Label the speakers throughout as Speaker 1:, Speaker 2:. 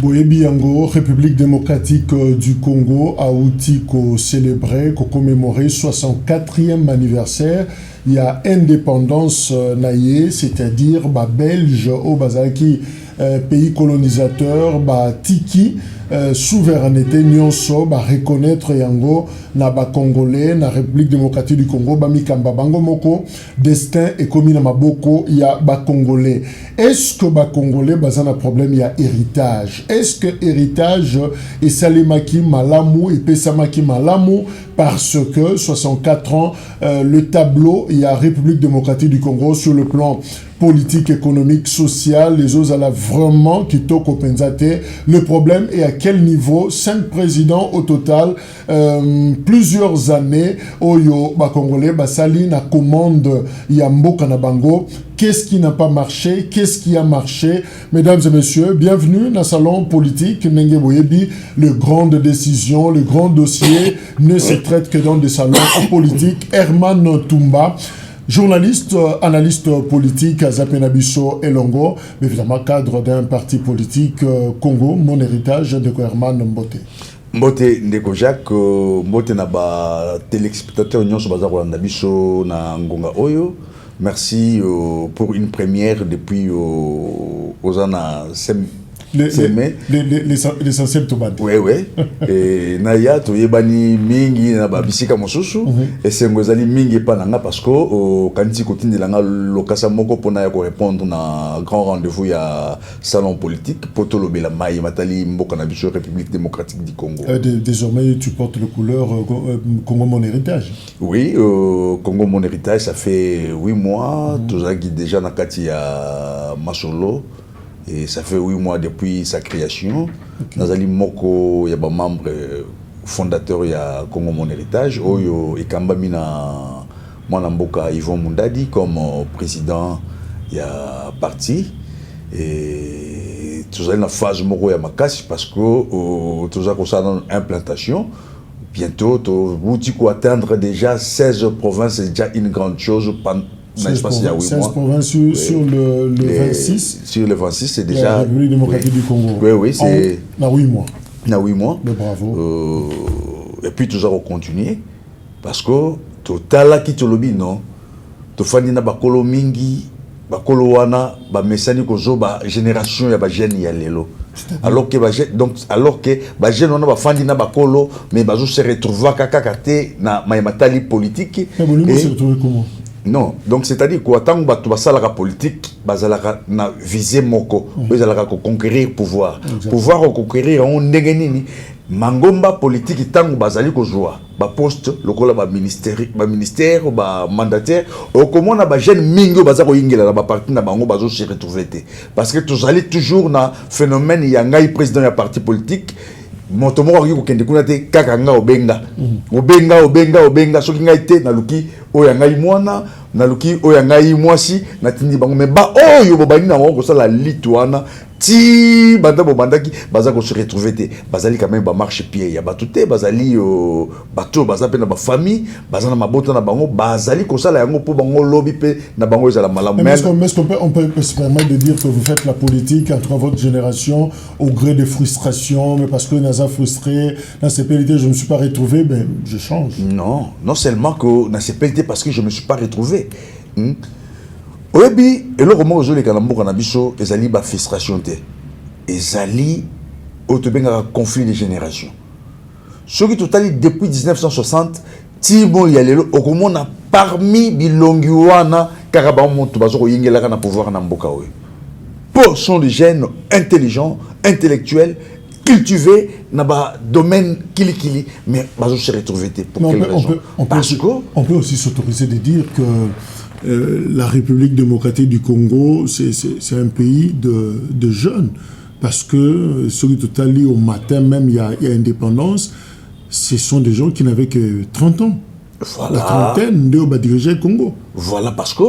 Speaker 1: Boyebi Yango, République démocratique du Congo, a outil qu'on célébrer, qu'on commémorer 64e anniversaire. Il y a indépendance naïe, c'est-à-dire Belge au Bazaki, pays colonisateur, Tiki, souveraineté nyonso, reconnaître Yango, na Congolais, na République démocratique du Congo, Mikamba Bango Moko, destin et commis na Maboko, il y a Congolais. Est-ce que Congolais, un problème, il y a héritage? Est-ce que héritage et Salimaki Malamou et Pesamaki Malamou, parce que 64 ans, le tableau, il y a République démocratique du Congo sur le plan politique, économique, social, les autres là vraiment qui toquent au Penzate. Le problème est à quel niveau? 5 présidents au total, plusieurs années, Oyo, Congolais, Sali, na commande, Yambo, Kanabango. Qu'est-ce qui n'a pas marché? Qu'est-ce qui a marché? Mesdames et messieurs, bienvenue dans le salon politique. Nenge Boyebi, le grande décision, le grand dossier ne se traite que dans des salons politiques. Herman Tumba, journaliste, analyste politique à Zapenabiso et Longo, mais évidemment cadre d'un parti politique Congo, mon héritage de Herman Mbote.
Speaker 2: Mbote Ndeko Jacques, Mbote na ba téléspectateur nyonso baza kolanda biso na ngonga oyo. Merci pour une première depuis aux ans
Speaker 1: l'essentiel Tobad.
Speaker 2: Oui, oui. Et Naya, tu es bani mingi na babisika mosusu. Et c'est ngozali mingi pananga parce que quand tu continues de langa lokasa moko pona ya ko répondre na grand rendez-vous ya salon politique poto lobela mai matali mboka na biso République démocratique du Congo.
Speaker 1: Désormais tu portes le couleur Congo mon héritage.
Speaker 2: Oui, Congo mon héritage ça fait 8 mois, tout ça qui déjà na kati ya Masolo. Et ça fait 8 mois depuis sa création. Nazali Moko, il y a des membres fondateurs de Congo Mon Héritage. Oyo et Kambamina Mwanamboka Yvon Mundadi comme président il y a parti. Et tout ça dans la phase Moko Yamakasi parce que tout ça concerne l'implantation. Bientôt, vous dites atteindre déjà 16 provinces, c'est déjà une grande chose.
Speaker 1: 16 provinces sur le 26.
Speaker 2: Sur le 26, c'est déjà...
Speaker 1: La République démocratique du Congo.
Speaker 2: Oui, oui, c'est...
Speaker 1: Dans 8 mois.
Speaker 2: Dans 8 mois.
Speaker 1: Mais bravo.
Speaker 2: Et puis, tout ça va continuer. Parce que, total, qui te lobby, non? Tu fais des bakolo mingi, bakolo wana, ba mesani kozo, ba génération, ya ba jeune ya lelo. Alors que ba jeune wana ba fandi na bakolo, mais bazo se retrouver kakakate na matali politique.
Speaker 1: Mais vous se retrouvez comment?
Speaker 2: Non, donc c'est-à-dire que tant que tu vas la politique, bazalaka na viser moko, bazalaka conquérir pouvoir. Pouvoir conquérir on ndengenini mangomba politique tant que bazali ko joie, ba poste lokola ba ministère ba mandataire, au comment na ba jeune mingo bazako yingela na ba parti na bango bazo se retrouver parce que tous allez toujours na phénomène ya ngai président ya parti politique. Motomo ko kende kuna te kaka nga obenga soki ngai te na luki oya ngai mwana na luki oya ngai mwasi na tindi bango me ba oyo bobani na ko sala litwana ti banda bobandaki baza ko se retrouver te bazali quand même ba marche pied ya batuté bazali bato baza pe na ba famille baza na mabota na bango bazali ko sala yango po bango lobby pe na bango ezala malamu.
Speaker 1: Mais est-ce qu'on peut se permettre de dire que vous faites la politique entre votre génération au gré des frustrations, mais parce que Naza frustré dans ces pénalités je me suis pas retrouvé, ben je change.
Speaker 2: Non seulement que dans ces pénalités parce que je me suis pas retrouvé. Oyebi et le roman aujourd'hui quand on a biso ezali ba frustration te ezali otobenga conflit de génération ce qui totali depuis 1960 timo ya lelo okomona parmi bilongi wana karaba monto bazoko yingela na pouvoir na mboka oyo pour sont des jeunes intelligents intellectuels cultivés na ba domaine kili mais bazo se retrouver pour quelle raison
Speaker 1: on peut aussi s'autoriser de dire que la République démocratique du Congo, c'est un pays de jeunes. Parce que ceux qui sont allés au matin, même il y a indépendance, ce sont des gens qui n'avaient que 30 ans.
Speaker 2: Voilà.
Speaker 1: La trentaine de diriger le Congo.
Speaker 2: Voilà, parce que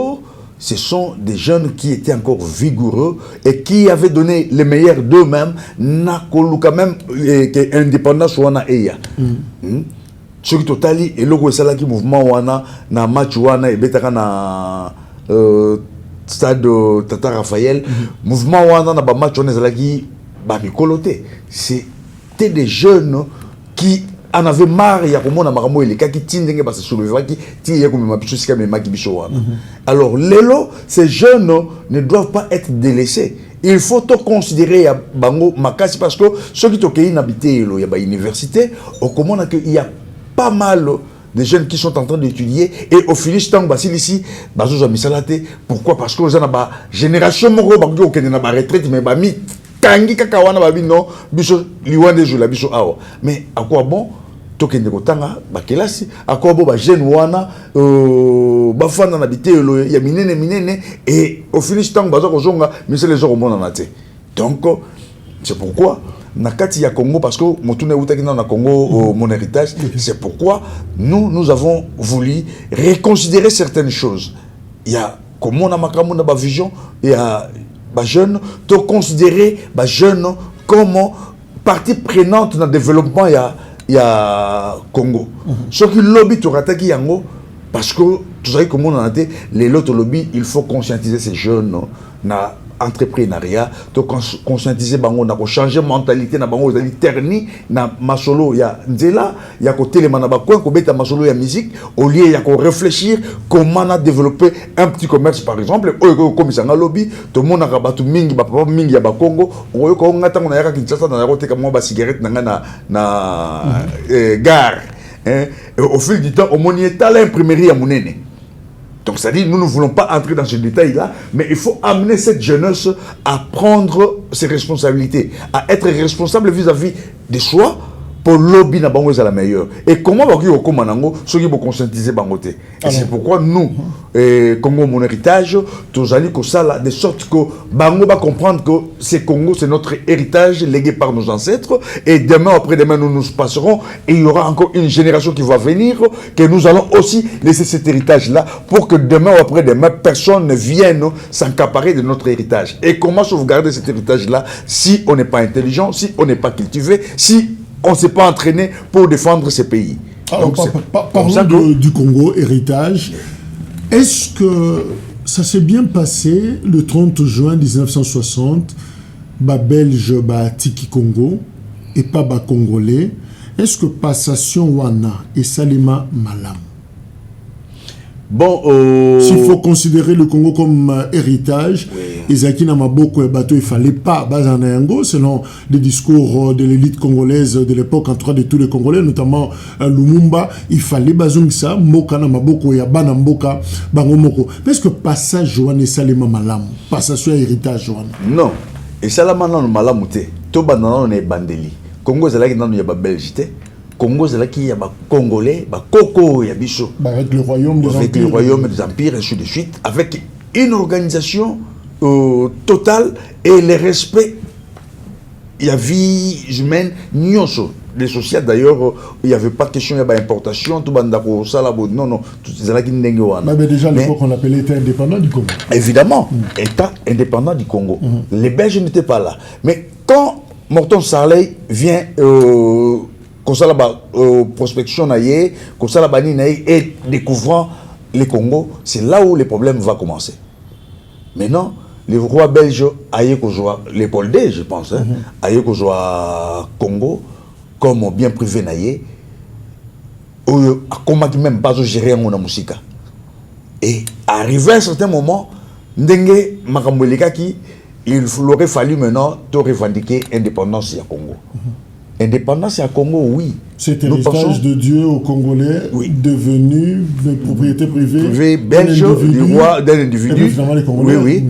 Speaker 2: ce sont des jeunes qui étaient encore vigoureux et qui avaient donné le meilleur d'eux-mêmes. Quand même, indépendance ou na eya. Ce qui totali et logo esala ki mouvement wana na match wana et betaka na stade Tata Raphaël mouvement wana na ba match wana ezala ki bamikoloté. C'était des jeunes qui en avaient marre, il y a comme on a marre, il y a qui tindenge parce que sur le vrai qui tient comme ma bicho sika mais ma bicho. Alors lélo, ces jeunes ne doivent pas être délaissés. Il faut te considérer à bango makasi parce que ceux qui ont habité il y a université, au comment il y a pas mal des jeunes qui sont en train d'étudier et au finish temps basil ici bazo misalate. Pourquoi? Parce que on a ba génération moko bango qui na ba retraite mais ba mi tangi kaka wana ba bino biso liwande jour la biso awa. Mais à quoi bon tokende kotanga ba kelasi à quoi bon ba jeune wana ba fana na bité ya minene et au finish temps bazo kozonga mais c'est les gens au monde en até. Donc c'est pourquoi Nakati ya Congo, parce que Motune Outakina na Congo, mon héritage, c'est pourquoi nous avons voulu reconsidérer certaines choses. Il y a comment on a makamou na ba vision, il y a ba jeune, de considérer ba jeune comme partie prenante dans le développement il y a Congo. Ce qui lobby to rataki yango parce que tu sais comment on a été les lots lobby, il faut conscientiser ces jeunes na entrepreneuriat, to conscientiser bango na ko changer mentalité na bango zali terni na masolo ya nzela ya ko telema na bakwa ko beta masolo ya musique au lieu ya ko réfléchir comment on a développé un petit commerce par exemple comme ça lobby to mona ka batu mingi ba papa mingi ya ba Congo o ko ngata na ya ka Kinshasa na ko teka mo ba cigarette na gare au fil du temps au moni état l'imprimerie à monene. Donc, c'est-à-dire, nous ne voulons pas entrer dans ce détail-là, mais il faut amener cette jeunesse à prendre ses responsabilités, à être responsable vis-à-vis des choix pour lobby na bango est la meilleure. Et comment va dire au Komanango, ceux qui vont conscientiser bangote. Et c'est pourquoi nous, Congo mon héritage, tous allons comme ça, de sorte que bango va comprendre que c'est Congo, c'est notre héritage légué par nos ancêtres. Et demain, après-demain, nous nous passerons et il y aura encore une génération qui va venir, que nous allons aussi laisser cet héritage-là pour que demain ou après-demain, personne ne vienne s'accaparer de notre héritage. Et comment sauvegarder cet héritage-là si on n'est pas intelligent, si on n'est pas cultivé, si on ne s'est pas entraîné pour défendre ces pays.
Speaker 1: Alors, parlons du Congo, héritage. Est-ce que ça s'est bien passé le 30 juin 1960, ba Belge, ba Tiki Congo, et pas ba Congolais? Est-ce que passation wana et Salima Malam?
Speaker 2: Bon,
Speaker 1: s'il faut considérer le Congo comme héritage, Ezaki Namaboko et Bato, il fallait pas Bazanayango, selon les discours de l'élite congolaise de l'époque, en tout cas de tous les Congolais, notamment Lumumba, il fallait Bazungsa, Moka Namaboko et Abana Mboka, Bangomoko. Mais est-ce que passage Joanne et Salima Malam, passation héritage Joanne?
Speaker 2: Non, et Salama Malam, tout banana on est bandeli. Congo, c'est là qu'il y a ba Belge. Congo, c'est là qu'il y a des Congolais, des Coco, il y a Bichot.
Speaker 1: Avec le royaume
Speaker 2: des empires, et ainsi de suite, avec une organisation totale et le respect. Il y a vie humaine, les sociétés d'ailleurs, il n'y avait pas de question, il y avait importation, tout bandako, salabo, non, c'est là qu'il n'y a
Speaker 1: mais déjà à l'époque, on appelait État indépendant du Congo.
Speaker 2: Évidemment, État indépendant du Congo. Les Belges n'étaient pas là. Mais quand Morton Sarley vient comme ça la prospection et découvrant les Congo, c'est là où les problèmes vont commencer. Maintenant, les rois belges aillent les Poldés, je pense, aillent Congo comme bien privé naïe, comment même pas gérer mon musique. Et arrivé à un certain moment, Ndenge Makambolekaki, il aurait fallu maintenant de revendiquer l'indépendance du Congo. Indépendance à Congo, oui.
Speaker 1: C'est l'héritage de Dieu aux Congolais, devenu propriété privée
Speaker 2: belge du roi d'un individu. Oui.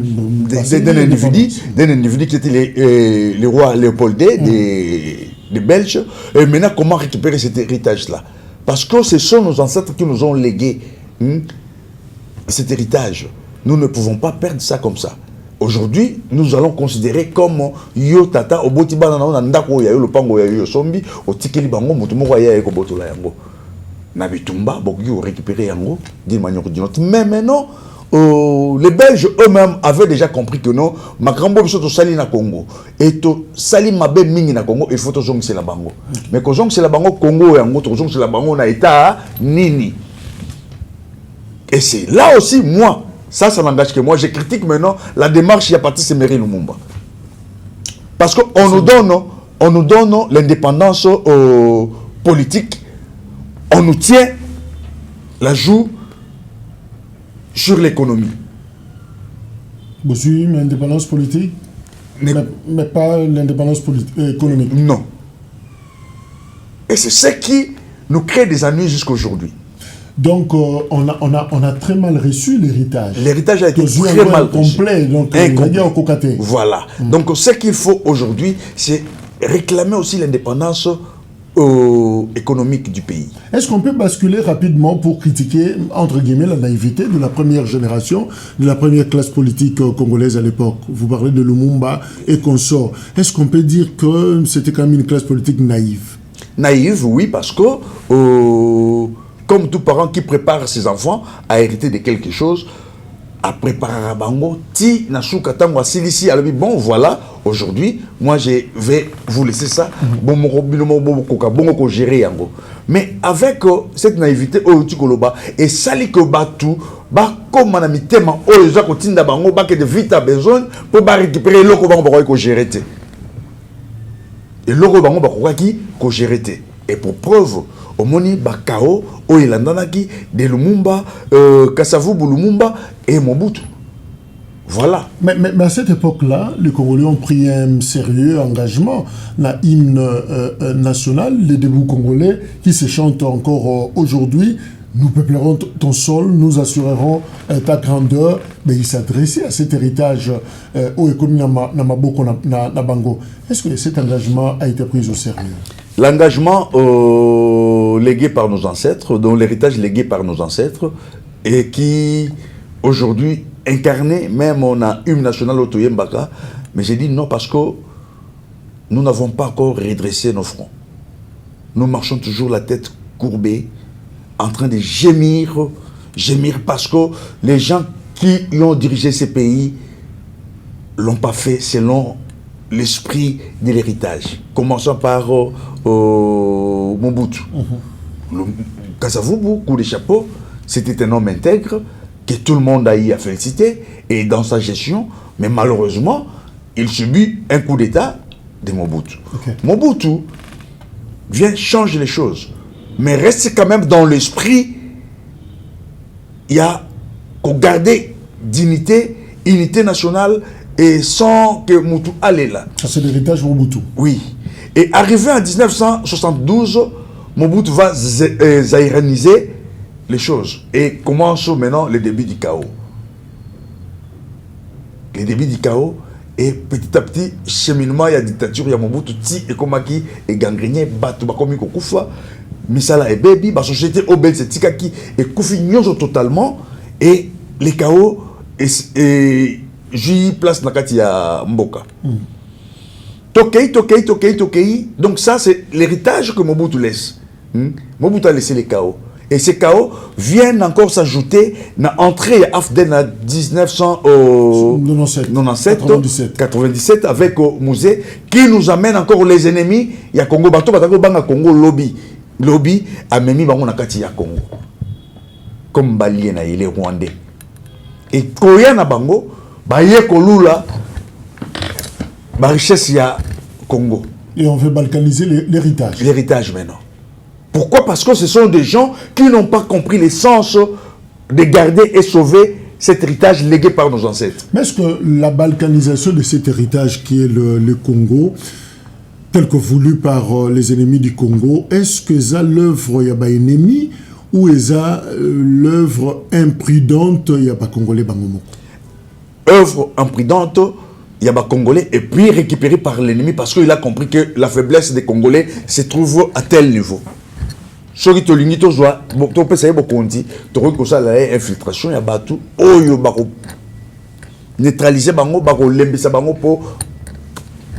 Speaker 2: D'un individu qui était le roi Léopoldé des Belges. Et maintenant, comment récupérer cet héritage-là? Parce que ce sont nos ancêtres qui nous ont légué cet héritage. Nous ne pouvons pas perdre ça comme ça. Aujourd'hui, nous allons considérer comme yo tata oboti bana na ndako ya yo lopango ya yo sombi otikeli bango mutu moko ya ko botola yango na bitumba boki récupérer yango d'une manière ou d'une autre. Mais maintenant les Belges eux-mêmes avaient déjà compris que non makambo biso to sali na Congo et to sali mabe mingi na Congo il faut to zongse la bango. Mais ko zongse la bango Congo yango to zongse la bango na état nini. Et c'est là aussi moi ça n'engage que moi. Je critique maintenant la démarche qui a parti de Emery Lumumba. Parce qu'on nous donne l'indépendance politique, on nous tient la joue sur l'économie.
Speaker 1: Vous suivez l'indépendance politique, mais pas l'indépendance économique.
Speaker 2: Non. Et c'est ce qui nous crée des ennuis jusqu'à aujourd'hui.
Speaker 1: Donc, on a très mal reçu l'héritage.
Speaker 2: L'héritage a été très mal
Speaker 1: complet. Donc,
Speaker 2: incomplet. Voilà. Donc, ce qu'il faut aujourd'hui, c'est réclamer aussi l'indépendance économique du pays.
Speaker 1: Est-ce qu'on peut basculer rapidement pour critiquer, entre guillemets, la naïveté de la première génération, de la première classe politique congolaise à l'époque? Vous parlez de Lumumba et consorts. Est-ce qu'on peut dire que c'était quand même une classe politique naïve?
Speaker 2: Naïve, oui, parce que, comme tout parent qui prépare ses enfants à hériter de quelque chose, à préparer à bango, ti nasuka tango asilisi alobi bon voilà, aujourd'hui, moi je vais vous laisser ça, bon ko gérer yango. Mais avec cette naïveté tu koloba et sali ko batu ba comme na mitema o les ko tinda bango ba que de vite a besoin pour ba récupérer loko bango ba ko gérer te. Et loko bango ba ko gérer te. Et pour preuve au moni bakao o ilandanaki de Lumumba, Kasavubu Lumumba et Mobutu. Voilà.
Speaker 1: Mais à cette époque-là, les Congolais ont pris un sérieux engagement. La hymne national, les débuts congolais, qui se chantent encore aujourd'hui. Nous peuplerons ton sol, nous assurerons ta grandeur. Mais il s'adressait à cet héritage au économie Namaboko Nabango. Est-ce que cet engagement a été pris au sérieux?
Speaker 2: L'engagement légué par nos ancêtres, dont l'héritage légué par nos ancêtres, et qui aujourd'hui incarné, même on a hymne national au Toyembaka, mais j'ai dit non parce que nous n'avons pas encore redressé nos fronts. Nous marchons toujours la tête courbée, en train de gémir parce que les gens qui ont dirigé ces pays l'ont pas fait selon l'esprit de l'héritage. Commençons par Mobutu. Kasavubu, coup de chapeau, c'était un homme intègre que tout le monde a eu à féliciter et dans sa gestion, mais malheureusement, il subit un coup d'État de Mobutu. Okay. Mobutu vient changer les choses, mais reste quand même dans l'esprit, il y a qu'on garder dignité, unité nationale, et sans que Moutou allait là.
Speaker 1: Ça, c'est l'héritage Mobutu.
Speaker 2: Oui. Et arrivé en 1972, Mobutu va zaïraniser les choses. Et commence maintenant le début du chaos. Le début du chaos, et petit à petit, cheminement, il y a dictature, il y a Mobutu, et Komaki, et gangréné, Batu, Bakomi, Kokufa, Misala et Baby, la société Obel, c'est Tikaki, et Koufi Nyonzo totalement, et les chaos, et j'y place Nakati à Mboka. Tokei. Donc ça, c'est l'héritage que Mobutu laisse. Mobutu a laissé les chaos. Et ces chaos viennent encore s'ajouter dans l'entrée à Afden en 1997 avec Mouzé, qui nous amène encore les ennemis. Il y a Congo, Bato, Banga Congo, Lobby, a Memi Bango Nakati à Congo. Comme Baliena, il est rwandais. Et Koya na Bango, Baye Kolula, la richesse il y a Congo.
Speaker 1: Et on veut balkaniser l'héritage.
Speaker 2: L'héritage maintenant. Pourquoi? Parce que ce sont des gens qui n'ont pas compris l'essence de garder et sauver cet héritage légué par nos ancêtres.
Speaker 1: Mais est-ce que la balkanisation de cet héritage qui est le Congo, tel que voulu par les ennemis du Congo, est-ce que ça l'œuvre y a pas ennemi ou est-ce l'œuvre imprudente y a pas congolais bangomoko?
Speaker 2: Œuvre imprudente, il y a pas congolais et puis récupéré par l'ennemi parce qu'il a compris que la faiblesse des Congolais se trouve à tel niveau. Ce qui te limite, tu peux essayer beaucoup de dire, tu vois ça la infiltration, il y a batu, oyo bako neutraliser bango, bako lembisa bango pour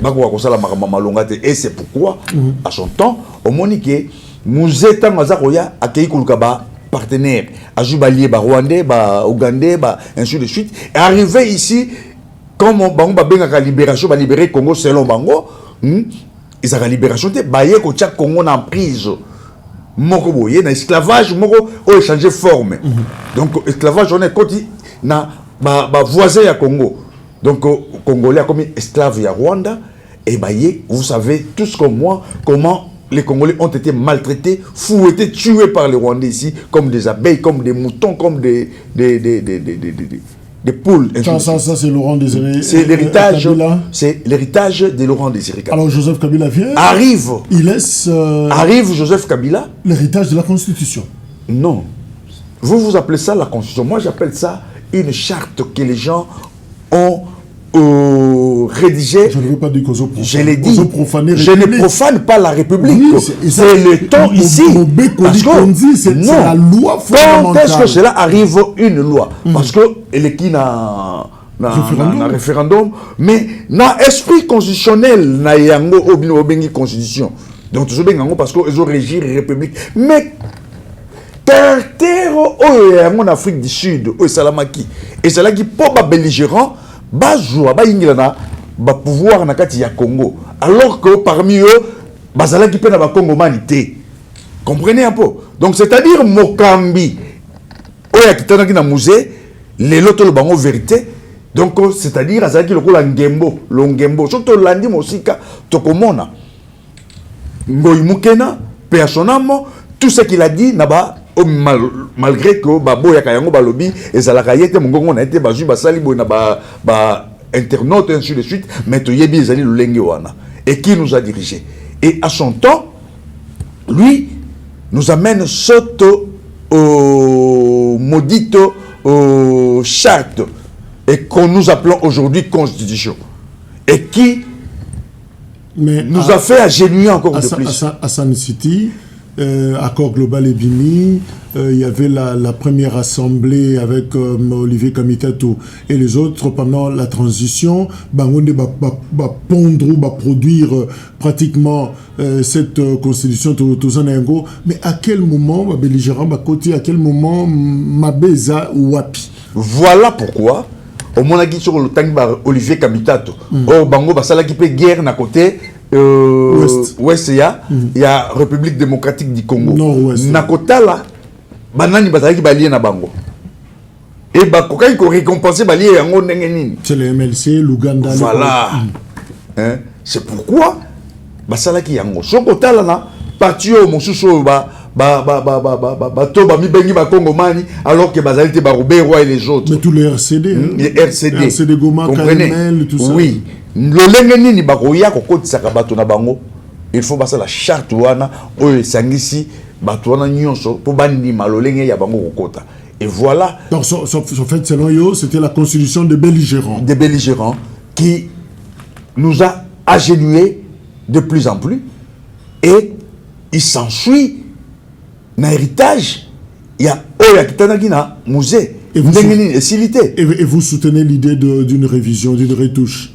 Speaker 2: bako ko sala makama malongate. Et c'est pourquoi à son temps, au monique Mouzeta Mazakoya a kei kulukaba partenaire, a Jubalier, ba Rwandais, ba Ougandais, ba ainsi de suite. Et arrivé ici, comme bango ba benga libération, ba libérer Congo selon bango, ils ont libération te ba ye ko tcha Congo en prise. Moko boye na esclavage moko o échanger forme. Donc esclavage on est côté na ba voisin ya Congo. Donc Congolais comme esclave ya Rwanda Et vous savez tous comme moi comment les Congolais ont été maltraités, fouettés, tués par les Rwandais ici, comme des abeilles, comme des moutons, comme des poules.
Speaker 1: Ça c'est Laurent Désiré.
Speaker 2: C'est l'héritage de Laurent Désiré Kabila.
Speaker 1: Alors Joseph Kabila vient. Il laisse.
Speaker 2: Arrive Joseph Kabila.
Speaker 1: L'héritage de la Constitution.
Speaker 2: Non. Vous appelez ça la Constitution. Moi j'appelle ça une charte que les gens ont rédigé.
Speaker 1: Je ne veux pas dire qu'Ozo profane.
Speaker 2: Je l'ai dit.
Speaker 1: Je
Speaker 2: ne profane pas la République. Oui, c'est le temps ici.
Speaker 1: Parce que c'est la loi fondamentale.
Speaker 2: Quand est-ce que cela arrive une loi? Parce que les qui n'a référendum, mais dans l'esprit constitutionnel, na yango obengi constitution. Donc toujours bien parce qu'ils ont régi la République. Mais caractère en Afrique du Sud, au Salamaki, et c'est là qui pour belligérant. Bazwa ingilana ba pouvoir na kati ya Congo alors que parmi eux bazala qui pena ba Congo manité. Comprenez un peu. Donc c'est-à-dire Mokambi oya kitana ki na musée les loto le bango vérité. Donc c'est-à-dire azala ki lokola ngembo surtout landi mosika tokomona ngoy mukena personnellement tout ce qu'il a dit naba malgré que baboya kayango balobi ezalaka yete mongongo na été bazui basali bona ba internaute ainsi de suite mais to yebi ezali lolenge wana et qui nous a dirigé et à son temps lui nous amène soto maudite charte et qu'on nous appelons aujourd'hui constitution et qui nous a fait agenouiller encore de plus.
Speaker 1: À San City, accord global et Bini, il y avait la première assemblée avec Olivier Kamitato et les autres pendant la transition. Bangonde va pondre ou va produire pratiquement cette constitution Tozanengo. Mais à quel moment, ma belligérant, ma côté, à quel moment, ma beza ou wapi?
Speaker 2: Voilà pourquoi, au moment où sur le temps Olivier Kamitato, au Bango, ça qui peut guerre na côté. Ouest, il y a République démocratique du Congo.
Speaker 1: Nord-Ouest.
Speaker 2: Nakota là, banani bazaki balié na bango. Et bakoka il récompenser balié yango ndengenini.
Speaker 1: C'est le MLC, l'Ouganda.
Speaker 2: Voilà. Hein? C'est pourquoi basalaki yango. Sokota là na parti au mosusu to mi bengi ba Congomani alors que bazali te ba Robert et les autres.
Speaker 1: Mais tous les RCD.
Speaker 2: Les RCD.
Speaker 1: RCD Goma, KML, tout ça.
Speaker 2: Oui. Le nini bakoya kokotisa bato na bango. Il faut passer la charte wana oyo sangisi bato wana nyonso po bandi malolenge ya bango kokota. Et voilà.
Speaker 1: Donc en fait selon yo, c'était la constitution des belligérants.
Speaker 2: Des belligérants qui nous a agenouillés de plus en plus et il s'ensuit un héritage. Il y a oya kitanaki na musée. Et
Speaker 1: vous soutenez l'idée d'une révision, d'une retouche?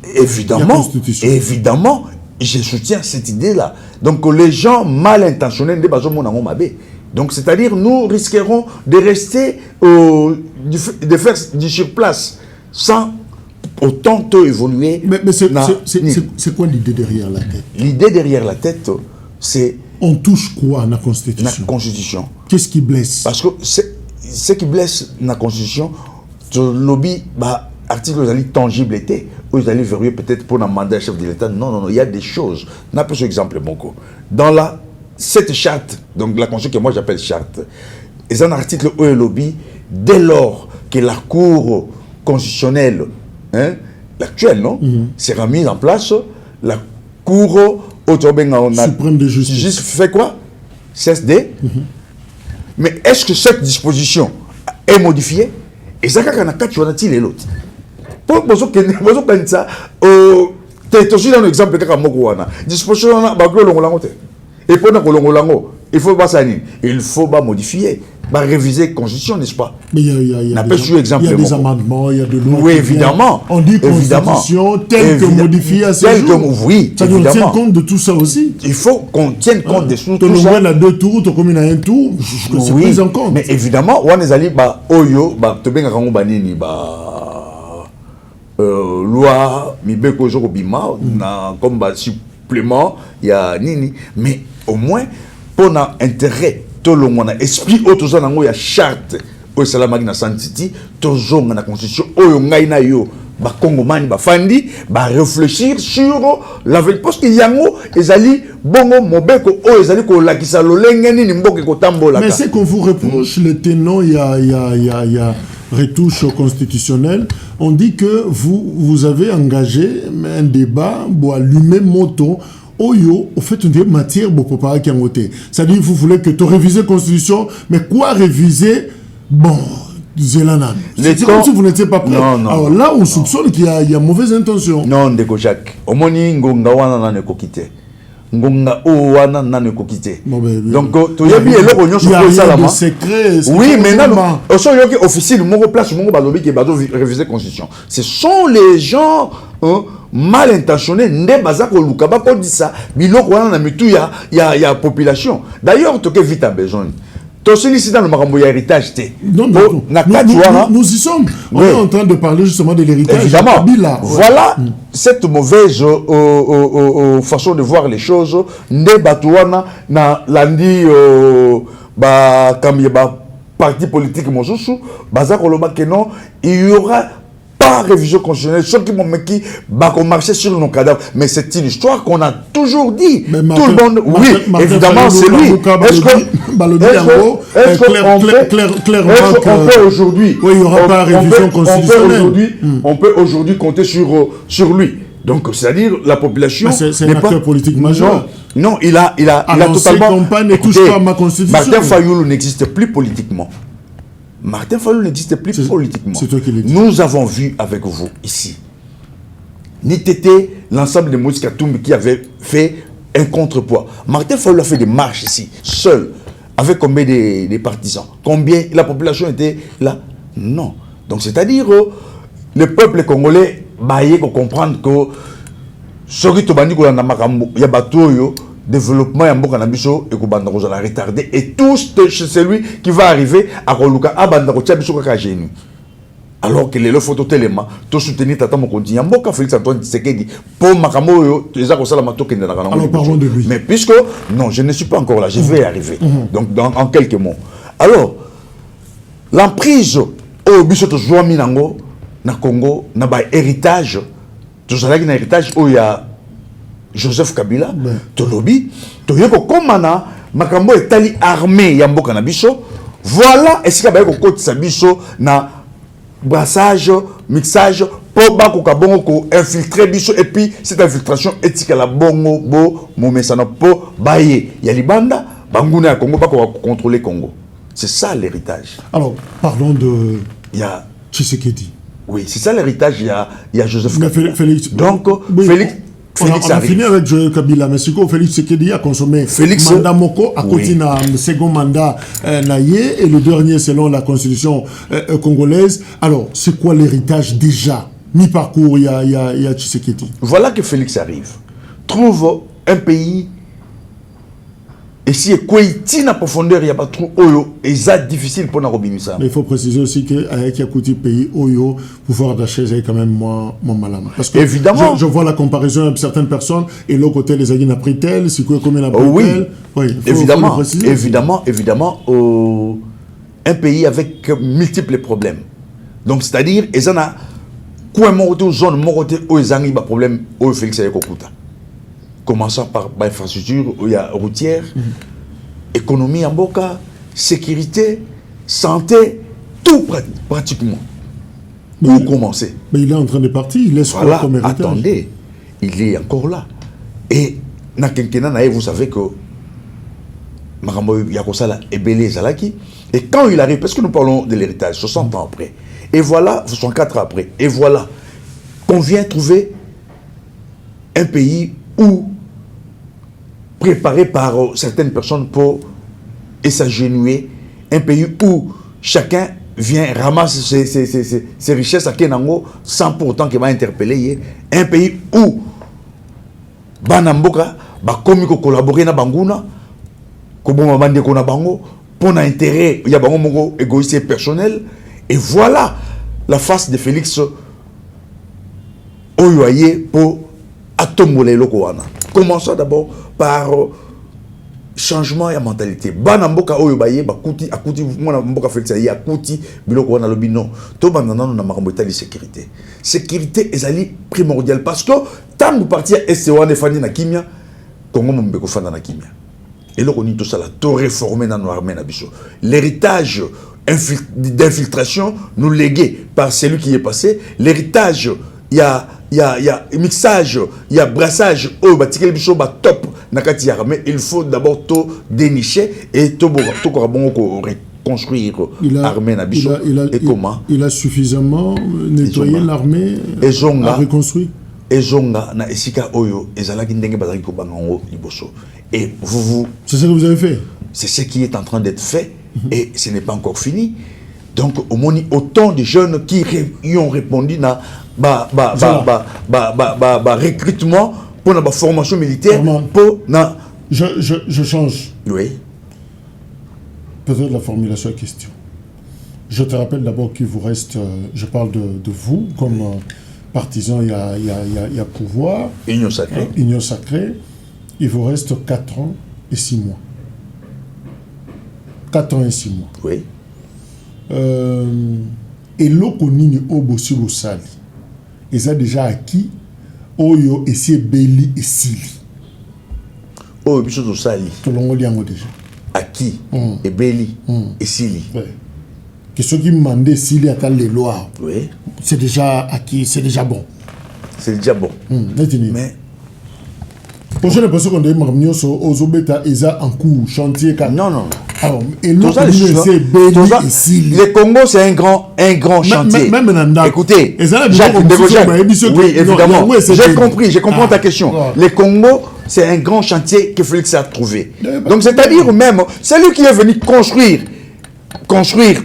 Speaker 2: Évidemment, je soutiens cette idée-là. Donc les gens mal intentionnés, donc c'est-à-dire nous risquerons de rester, de faire du surplace sans autant évoluer.
Speaker 1: Mais c'est quoi l'idée derrière la tête?
Speaker 2: L'idée derrière la tête, c'est...
Speaker 1: On touche quoi à la Constitution?
Speaker 2: La Constitution.
Speaker 1: Qu'est-ce qui blesse?
Speaker 2: Parce que ce qui blesse la Constitution, le lobby, article tangible était, où ils allaient verrouiller peut-être pour un mandat chef de l'État. Non, il y a des choses. On a plus exemple, Monko. Dans cette charte, donc la Constitution que moi j'appelle charte, il y a un article où le lobby, dès lors que la Cour constitutionnelle, l'actuelle, non, sera mise en place, la Cour
Speaker 1: suprême de justice
Speaker 2: fait quoi? CSD. Mais est-ce que cette disposition est modifiée? Et ça, quand on a quatre, on a tiré l'autre. Pour ça, tu es aussi dans l'exemple de Kakamokouana. Disposition, on a et pour il faut pas ça, il faut pas modifier, réviser la Constitution, n'est-ce pas?
Speaker 1: Mais il y a des amendements, il y a de l'eau.
Speaker 2: Oui, évidemment.
Speaker 1: On dit Constitution telle que modifiée à ce jour.
Speaker 2: Oui,
Speaker 1: ça doit tenir compte de tout ça aussi.
Speaker 2: Il faut qu'on tienne compte de tout ça.
Speaker 1: Tu as deux tours, tu as combien à un tour, c'est pris en compte.
Speaker 2: Mais évidemment, on est allé, Oyo, tu bien loi, Mibeko Jorobima, comme supplément, il y a Nini. Mais au moins, pour un intérêt, tout le monde a esprit, il y a charte, au Salamagi na San City, toujours dans la constitution, au Ngaina yo, ba Congomani ba fandi ba réfléchir sur l'avenir parce que yango ezali bongo mobeko o ezali ko lakisa lolenge nini mboke ko tambola.
Speaker 1: Mais c'est qu'on vous reproche le tenant il y a retouche constitutionnelle, on dit que vous avez engagé un débat pour allumer moto Oyo, au fait, une matière pour pas qui en voté. C'est-à-dire, vous voulez que tu révises la Constitution, mais quoi réviser? Bon, Zélana. C'est comme si vous n'étiez pas prêt.
Speaker 2: Non.
Speaker 1: Alors là, on soupçonne qu'il y a mauvaise intention.
Speaker 2: Non, Ndeko Jacques. Omoni ngonga wana na neko kite. Ngonga o wana na neko kite. Donc, tu y a bien le rognon sur le salama.
Speaker 1: Il secret.
Speaker 2: Oui, mais non. Au sein yoki officiel, mon place, mon balobi qui est bado réviser la Constitution. Ce sont les gens mal intentionnés, ne bazako lukaba ko dit ça, biloko wana na mitu ya population. D'ailleurs, tu que vite a besoin. Toi ici dans le marambo héritage té.
Speaker 1: Non, nous y sommes. On est en train de parler justement de l'héritage.
Speaker 2: Évidemment. Voilà cette mauvaise façon de voir les choses. Ne batouana na landi ba kamye ba parti politique mosusu bazako loba que non, il y aura pas révision constitutionnelle, ceux qui m'ont qui vont marcher sur nos cadavres. Mais c'est une histoire qu'on a toujours dit. Tout le monde, oui, évidemment, c'est lui. Est-ce qu'on peut aujourd'hui,
Speaker 1: oui, il n'y aura pas révision constitutionnelle.
Speaker 2: On peut aujourd'hui compter sur lui. Donc, c'est-à-dire la population.
Speaker 1: C'est un acteur politique majeur.
Speaker 2: Non, il a totalement.
Speaker 1: Ne touche pas à ma constitution.
Speaker 2: Martin Fayoulou n'existe plus politiquement. Martin Fayoulou n'existe plus politiquement.
Speaker 1: C'est toi qui l'as dit.
Speaker 2: Nous avons vu avec vous ici, Nitete, l'ensemble de Moïse Katumbi qui avait fait un contrepoids. Martin Fayoulou a fait des marches ici, seul, avec combien des partisans? Combien la population était là? Non. Donc c'est-à-dire, le peuple congolais, il faut comprendre que ce qui est en développement ya mboka na biso et ko banda ko la retarder et tout c'est lui qui va arriver à koluka abanda ko tia biso ka genu alors que les photo tellement to soutenir tata mo konti ya mboka Félix Antoine Tshisekedi pour makambo yo eza ko sala matoke ndana kana.
Speaker 1: Alors parlons de lui.
Speaker 2: Mais puisque non, je ne suis pas encore là, je vais y arriver. Donc en quelques mots. Alors l'emprise au biso to joa minango na Congo na ba héritage to zalaki na héritage o ya Joseph Kabila, Tolobi, Toyoko Komana, Makambo et Tali armée Yamboka na biso. Voilà, est-ce qu'il y a un côté sabiso na brassage, mixage, pour bako kabongo ko infiltrer biso et puis cette infiltration éthique la bongo bo momesana po baye ya libanda banguna ya Congo bako contrôler Congo. C'est ça l'héritage.
Speaker 1: Alors, parlons de Tshisekedi.
Speaker 2: Oui, c'est ça l'héritage, il y a Joseph Kabila.
Speaker 1: Félix.
Speaker 2: Donc,
Speaker 1: Félix. On a fini avec Joël Kabila, mais c'est que Félix Tshisekedi a consommé mandat Moko, à côté d'un second mandat Naye, et le dernier selon la constitution congolaise. Alors, c'est quoi l'héritage déjà? Mi-parcours, il y a Tshisekedi.
Speaker 2: Voilà que Félix arrive. Trouve un pays, et si il y a profondeur, il n'y a pas trop Oyo, et c'est difficile pour nous ça.
Speaker 1: Mais il faut préciser aussi qu'avec Yakouti pays Oyo, pouvoir d'achat est quand même moins malama. Parce que
Speaker 2: évidemment,
Speaker 1: je vois la comparaison avec certaines personnes, et l'autre côté, les Aguines a pris tel, c'est quoi comme il a pris tel. Oui,
Speaker 2: évidemment, un pays avec multiples problèmes. Donc, c'est-à-dire, ils ont une zone, où ils ont des problèmes, où Félix a commençant par l'infrastructure routière, économie en boca, sécurité, santé, tout pratiquement. Où commencer?
Speaker 1: Mais il est en train de partir, il laisse quoi comme héritage?
Speaker 2: Attendez, il est encore là. Et dans quinquennat, vous savez que Marambo Yakosala est belé Zalaki. Et quand il arrive, parce que nous parlons de l'héritage, 60 ans après, et voilà, 64 ans après, et voilà, qu'on vient trouver un pays où préparé par certaines personnes pour s'agenouiller, un pays où chacun vient ramasser ses richesses à Kenango sans pour autant qu'il va interpeller, un pays où Banamboka va collaborer na Banguna, comme bande ko na bango pour un intérêt, il y a bango mongo égoïste et personnel, et voilà la face de Félix Oyoye pour atomboler le Kowana. Commençons d'abord par changement ya mentalité bana mboka oyo baye bakuti akuti mwana mboka Félix ya akuti biloko wana lobi non to bandana na makambo etali sécurité ezali primordial parce que tant parti ya SC1 fandi na kimia Congo mbeko fanda na kimia et là on dit tout ça là to réformer dans nos armées na biso l'héritage d'infiltration nous légué par celui qui est passé l'héritage il y a mixage, il y a brassage, oh, batikel biso ba top nakati armée, il faut d'abord tout dénicher et tout reconstruire l'armée na biso. Et comment?
Speaker 1: Il a suffisamment nettoyé l'armée à reconstruire.
Speaker 2: Et zonga na esika oyo ezalaki ndenge bazaki ko bango liboso. Et vous
Speaker 1: c'est ce que vous avez fait.
Speaker 2: C'est ce qui est en train d'être fait et ce n'est pas encore fini. Donc au moins autant de jeunes qui y ont répondu na recrutement pour la formation militaire pour na
Speaker 1: je change.
Speaker 2: Oui.
Speaker 1: Peut-être la formulation de la question. Je te rappelle d'abord qu'il vous reste, je parle de vous comme partisan, il y a pouvoir.
Speaker 2: Union sacrée.
Speaker 1: Union sacrée. Il vous reste 4 ans et 6 mois. 4 ans et 6 mois.
Speaker 2: Oui.
Speaker 1: Et l'okonini obosi bosali. Ils ont déjà acquis Oyo et c'est Beli et Sili.
Speaker 2: Oh, biso to sali.
Speaker 1: To longoli yango déjà.
Speaker 2: Acquis et Beli et Sili.
Speaker 1: Ouais. Que ceux qui demandaient Sili à les lois.
Speaker 2: Oui.
Speaker 1: C'est déjà acquis, c'est déjà bon.
Speaker 2: C'est déjà bon.
Speaker 1: Mais pour j'ai l'impression qu'on doit marmignon sur Ozobeta Eza en cours chantier.
Speaker 2: Non.
Speaker 1: Alors, et l'autre c'est Beli et Sili.
Speaker 2: Le Congo c'est un grand chantier.
Speaker 1: Même
Speaker 2: écoutez,
Speaker 1: Jacques,
Speaker 2: oui, évidemment. J'ai compris ta question. Le Congo c'est un grand chantier que Félix a trouvé. Donc c'est-à-dire même celui qui est venu construire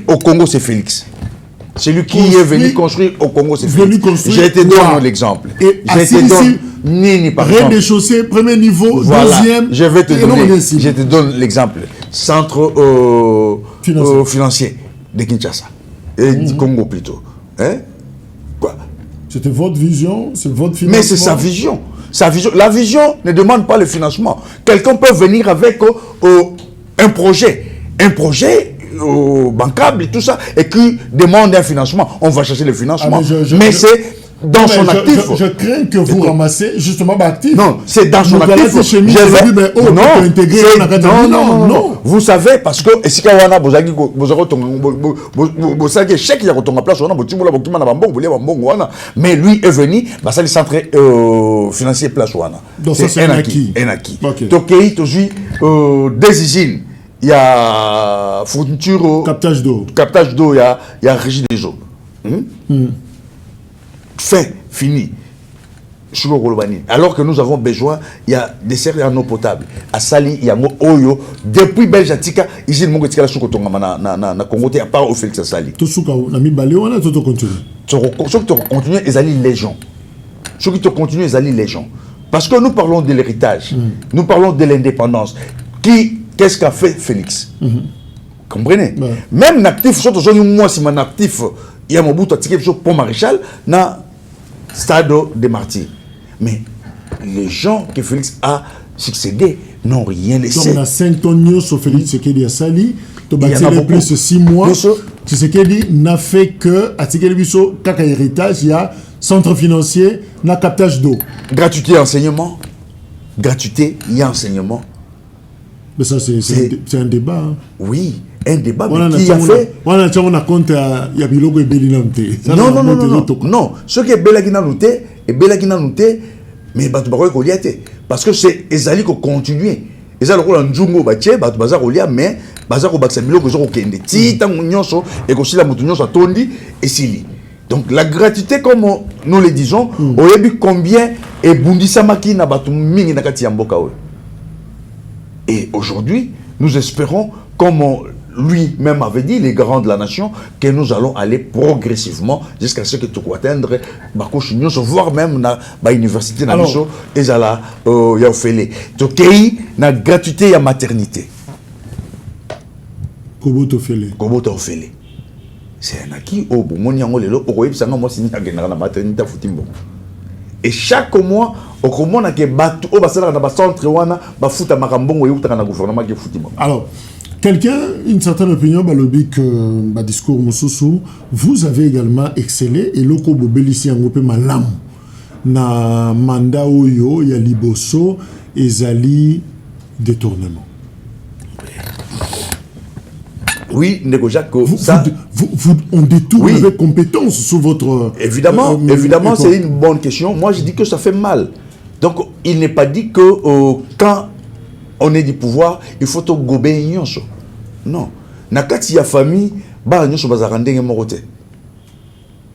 Speaker 2: au Congo c'est Félix. Celui qui est venu construire au Congo c'est Félix. Je te donne l'exemple. Je te donne Nini par exemple.
Speaker 1: Rez-de-chaussée, premier niveau,
Speaker 2: voilà.
Speaker 1: Deuxième.
Speaker 2: Je te donne l'exemple. Centre financier de Kinshasa. Et du Congo plutôt. Hein? Quoi?
Speaker 1: C'était votre vision, c'est votre financement.
Speaker 2: Mais c'est sa vision. La vision ne demande pas le financement. Quelqu'un peut venir avec un projet bancable et tout ça, et qui demande un financement. On va chercher le financement. Mais c'est dans son actif.
Speaker 1: Je crains que vous ramassez justement l'actif.
Speaker 2: Non, c'est dans son actif. Non. Vous savez, parce que mais lui est venu, ça le centre financier place.
Speaker 1: Donc ça c'est un acquis.
Speaker 2: Tokei, des usines. Il y a fourniture,
Speaker 1: captage d'eau,
Speaker 2: il y a régie des eaux. Fait, fini. Alors que nous avons besoin, il y a des services en eau potable. À Sali, il y a Oyo. Depuis Belgique, ici, il y a na Congo, à part au Félix à Sali.
Speaker 1: Tout ce qui continue.
Speaker 2: Ceux qui continuent, ils allient les gens. Ceux qui continuent, ils allient les gens. Parce que nous parlons de l'héritage, nous parlons de l'indépendance. Qu'est-ce qu'a fait Félix? Comprenez? Même l'actif, surtout moi, si mon actif, il y a mon bout de pour Maréchal, na Stade des Martyrs. Mais les gens que Félix a succédé n'ont rien laissé.
Speaker 1: Donc, on a 5 tonnes sur Félix Tshisekedi à Sali. Tu as plus de 6 mois. Tshisekedi n'a fait que, à Tshisekedi Bisso, kaka héritage, il y a centre financier, na captage d'eau.
Speaker 2: Gratuité et enseignement. Gratuité et enseignement.
Speaker 1: Mais ça, c'est un débat. Hein.
Speaker 2: Oui, un débat. Mais qui a fait.
Speaker 1: On a compte, il y a Bilogo et Belinamté.
Speaker 2: Non. Ce qui est Belagina-Nouté, et Belagina-Nouté, mais Batoubaroy Koliate. Parce que c'est Ezali qui continue. Ezali qui a un Djungo Baché, Batoubaza Kolia, mais Bazar Baksamilo, que j'ai Kende. Tita Mounioso, et que si la Moutounioso a tondi, et Sili. Donc la gratuité, comme nous le disons, on a vu combien et Bundisamaki n'a pas tout mingi nakati Yamboka. Et aujourd'hui, nous espérons, comme lui-même avait dit, les garants de la nation, que nous allons aller progressivement jusqu'à ce que tu puisses atteindre voire même dans l'université de Miso, et ça y a fait donc la gratuité et la maternité.
Speaker 1: Comment tu fais?
Speaker 2: C'est un acquis au bout. Moi, si la maternité. Et chaque mois, au moment où batu au basala na centre wana ba futa makambongo yutaka na gouvernement qui futi.
Speaker 1: Alors, quelqu'un, une certaine opinion, balobi que discours Moussoussou, vous avez également excellé et loko bobelisi ngopé malam na mandat oyo ya liboso ezali détournement.
Speaker 2: Oui, Ndeko Jacques,
Speaker 1: on détourne avec compétence sous votre...
Speaker 2: Évidemment, évidemment, c'est une bonne question. Moi, je dis que ça fait mal. Donc, il n'est pas dit que quand on est du pouvoir, il faut tout gober nyonso. Non. Nakati ya famille, ba nyonso bazarandenge morote.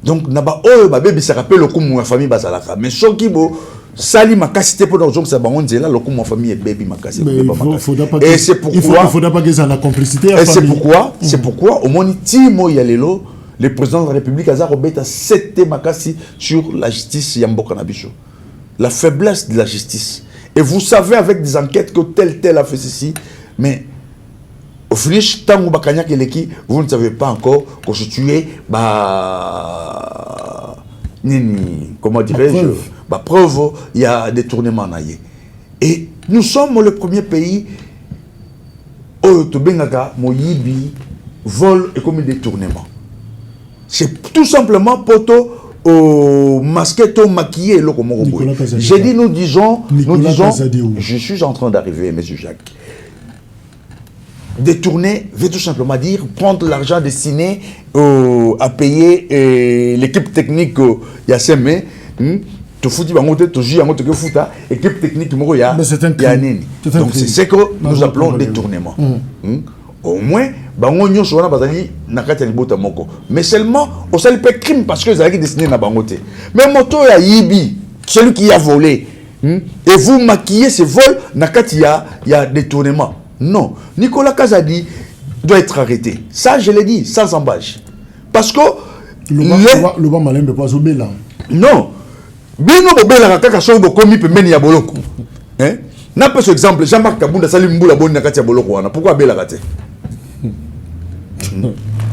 Speaker 2: Donc, naba oh ba bébé ça rappelle le coup mon famille bazalaka. Mais soki bo sali makasi te pour donc ça ba on dit là le coup mon famille est baby makasi. Et c'est pourquoi
Speaker 1: il faudra pas que ça la complicité.
Speaker 2: Et c'est pourquoi au moins Timo Yalelo, le président de la République Azar Robeta c'était makasi sur la justice Yamboka Nabicho. La faiblesse de la justice. Et vous savez avec des enquêtes que tel a fait ceci, mais au finish, tant que vous ne savez pas encore constituer comment dirais-je, preuve, il y a des tournements. Et nous sommes le premier pays où Tobengaka, Moyibi, vol et comme des tournements. C'est tout simplement pour masquer, maquiller le comme j'ai dit, nous disons, je suis en train d'arriver, monsieur Jacques. Détourner veut tout simplement dire prendre l'argent destiné à payer l'équipe technique Yasseme. Tu fous tu joues tu fouta équipe technique Donc c'est ce que nous appelons détournement. Au moins, mais seulement au seul crime parce que vous avez destiné à bangote. Mais moto ya yibi, celui qui a volé, et vous maquillez ce vol, il y a détournement. Non, Nicolas Kazadi doit être arrêté. Ça, je l'ai dit, sans embâche. Parce que
Speaker 1: le bas malin ne peut pas oublier là.
Speaker 2: Non. Bino bobela kaka sobo komi pemeni ya boloko. Hein? N'a pas ce exemple, Jean-Marc Kabunda salim mbula boni nakati ya boloko wana. Pourquoi bela raté?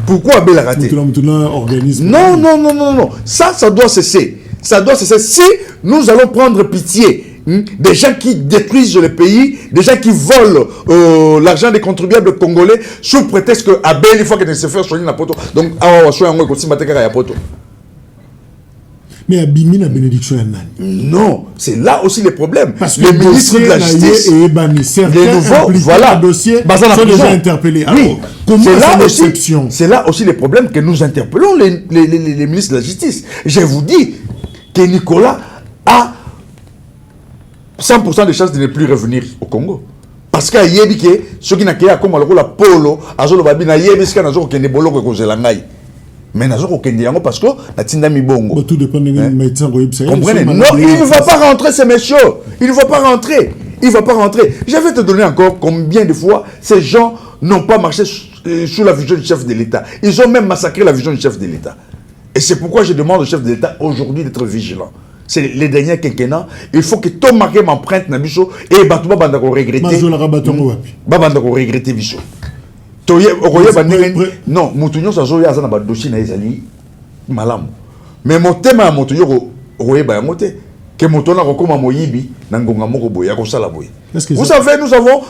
Speaker 2: Pourquoi bela raté? Non. Ça doit cesser. Ça doit cesser. Si nous allons prendre pitié des gens qui détruisent le pays, des gens qui volent l'argent des contribuables congolais sous prétexte que Abel, il faut que se fasse soigner la poto. Donc,
Speaker 1: mais Abimi la bénédiction
Speaker 2: non, c'est là aussi le problème.
Speaker 1: Parce que les ministres de la justice, les nouveaux,
Speaker 2: voilà,
Speaker 1: dossiers sont déjà interpellés.
Speaker 2: Oui, c'est là aussi le problème que nous interpellons les ministres de la justice. Je vous dis que Nicolas a 100% de chances de ne plus revenir au Congo. Parce qu'il y a des gens qui ont comme la polo, il y a des gens qui ont des boloko ko zelangai. Mais nazo ko kende yango parce que na tinda mi bongo.
Speaker 1: Tout dépend des médecins
Speaker 2: comprenez? Non, il ne va pas rentrer ces messieurs. Il ne va pas rentrer. Il ne va pas rentrer. Je vais te donner encore combien de fois ces gens n'ont pas marché sous la vision du chef de l'État. Ils ont même massacré la vision du chef de l'État. Et c'est pourquoi je demande au chef de l'État aujourd'hui d'être vigilant. C'est les derniers quinquennats. Il faut que tout marque m'empreinte na biso et batouba banda ko regretter. Banda ko regretter biso. Non, Moutounio Sazoya a un dossier na ezali malam. Mais mon thème à Moutounio Roye Bayamote, que Moutona Rokoma Moyibi, Nangonga Moroboy, à Kosalaboy. Vous savez, nous avons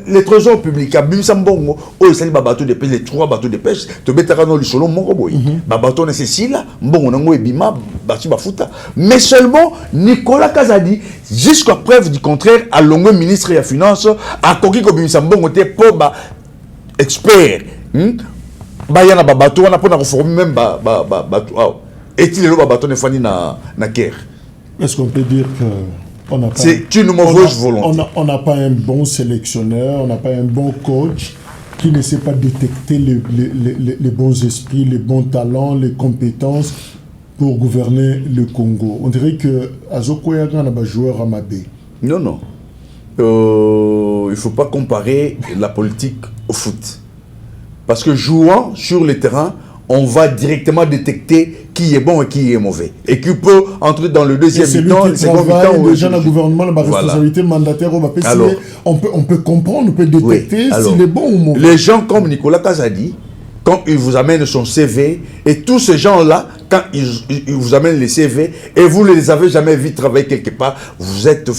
Speaker 2: les trésors publics à Bimsambongo, où il bateau de pêche, les 3 bateaux de pêche, te Betarano, le Solon Moroboy. Babato Necessila, Mbongo Nango et Bima, Bati Bafuta. Mais seulement Nicolas Kazadi, jusqu'à preuve du contraire, à Longo ministre des Finances, à Kokiko Bimsambongo, pour expert bayana babato wana pona reformer même bato est-il le babato ne fani na guerre.
Speaker 1: Est-ce qu'on peut dire que on n'a pas
Speaker 2: c'est une mauvaise volonté.
Speaker 1: On n'a pas un bon sélectionneur, on n'a pas un bon coach qui ne sait pas détecter les bons esprits, les bons talents, les compétences pour gouverner le Congo. On dirait que Azokoya n'a pas joueur à Mabé.
Speaker 2: Non. Il ne faut pas comparer la politique au foot. Parce que jouant sur le terrain, on va directement détecter qui est bon et qui est mauvais. Et qui peut entrer dans le deuxième mi-temps, le second mi-temps.
Speaker 1: Déjà, le gouvernement, la responsabilité mandataire, on peut comprendre, on peut détecter s'il est bon ou mauvais.
Speaker 2: Les gens comme Nicolas Kazadi, quand il vous amène son CV, et tous ces gens-là quand ils vous amènent les CV et vous ne les avez jamais vus travailler quelque part, vous êtes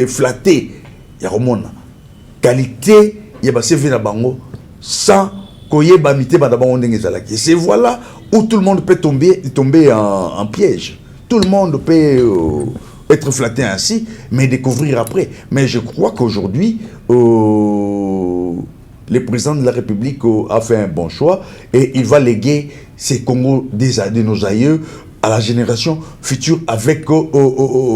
Speaker 2: flattés. Il y a une qualité, il y a CV na bango sans koyeba mité ba bango ndenge ezalaki. C'est voilà où tout le monde peut tomber en piège. Tout le monde peut être flatté ainsi, mais découvrir après. Mais je crois qu'aujourd'hui, le président de la République a fait un bon choix et il va léguer ces Congos de nos aïeux à la génération future avec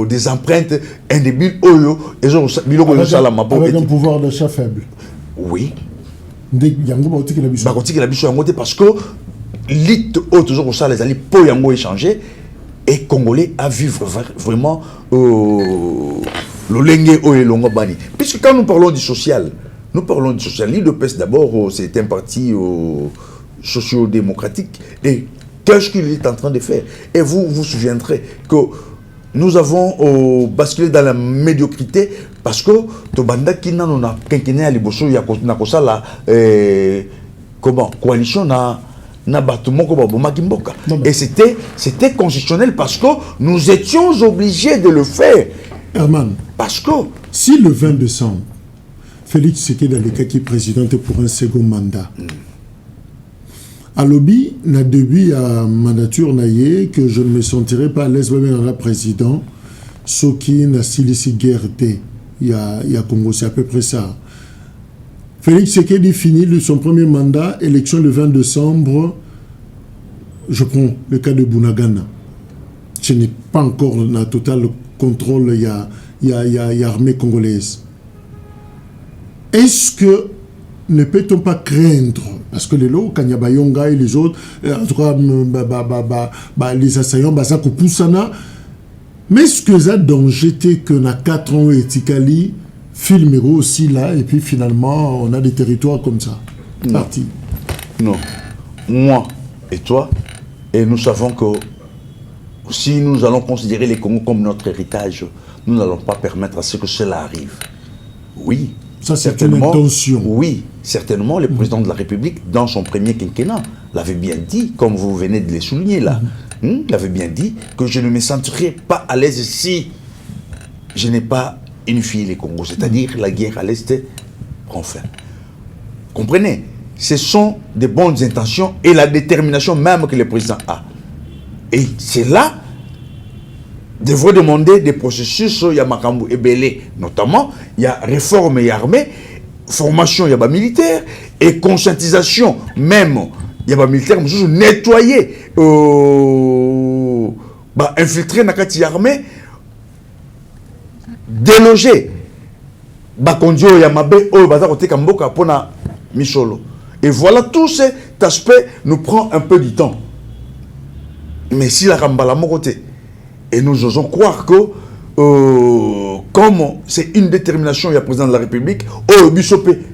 Speaker 2: des empreintes indébiles
Speaker 1: avec un pouvoir d'achat faible.
Speaker 2: Oui.
Speaker 1: Parce
Speaker 2: que l'élite toujours ça les alliés pour yango échanger et Congolais à vivre vraiment le lengue o elongo bani. Puisque quand nous parlons du social, l'UDPS d'abord c'est un parti socio-démocratique et qu'est-ce qu'il est en train de faire? Et vous vous souviendrez que nous avons basculé dans la médiocrité parce que Tobanda qui n'a quinquennat à Liboso ya kosala comment coalition na et c'était constitutionnel parce que nous étions obligés de le faire.
Speaker 1: Herman,
Speaker 2: parce que
Speaker 1: si le 20 décembre Félix Tshisekedi a qui président pour un second mandat. À lobby, na début à mandature naïe que je ne me sentirais pas à l'aise même dans la président, ce qui n'a silisi guerre il y a Congo, c'est à peu près ça. Félix Tshisekedi finit son premier mandat, élection le 20 décembre. Je prends le cas de Bunagana. Je n'ai pas encore un total contrôle, il y a armée congolaise. Est-ce que ne peut-on pas craindre, parce que les lots, Kanyabayonga et les autres, en tout cas, les assaillants, Bazako Poussana, mais est-ce que ça danger que na 4 ans et Tikali, filmero aussi là, et puis finalement, on a des territoires comme ça. Parti.
Speaker 2: Non. Moi et toi, et nous savons que si nous allons considérer les Congos comme notre héritage, nous n'allons pas permettre à ce que cela arrive. Oui.
Speaker 1: Ça, c'est une intention.
Speaker 2: Oui, certainement, le président de la République, dans son premier quinquennat, l'avait bien dit, comme vous venez de le souligner là, l'avait bien dit que je ne me sentirais pas à l'aise si je n'ai pas unifié les Congos, c'est-à-dire la guerre à l'Est prend fin. Comprenez? Ce sont des bonnes intentions et la détermination même que le président a. Et c'est là devrait demander des processus, il y a Makambu et Belé, notamment, il y a réforme et armée, formation, il y a militaire, et conscientisation, même, il y a militaire, nettoyer, infiltrer dans la armée, déloger, Bakondio, Yamabe, Bazar, Kamboka, Pona, Micholo. Et voilà, tout cet aspect nous prend un peu du temps. Mais si la Rambala, mon côté, et nous osons croire que, comme c'est une détermination, il y a le président de la République,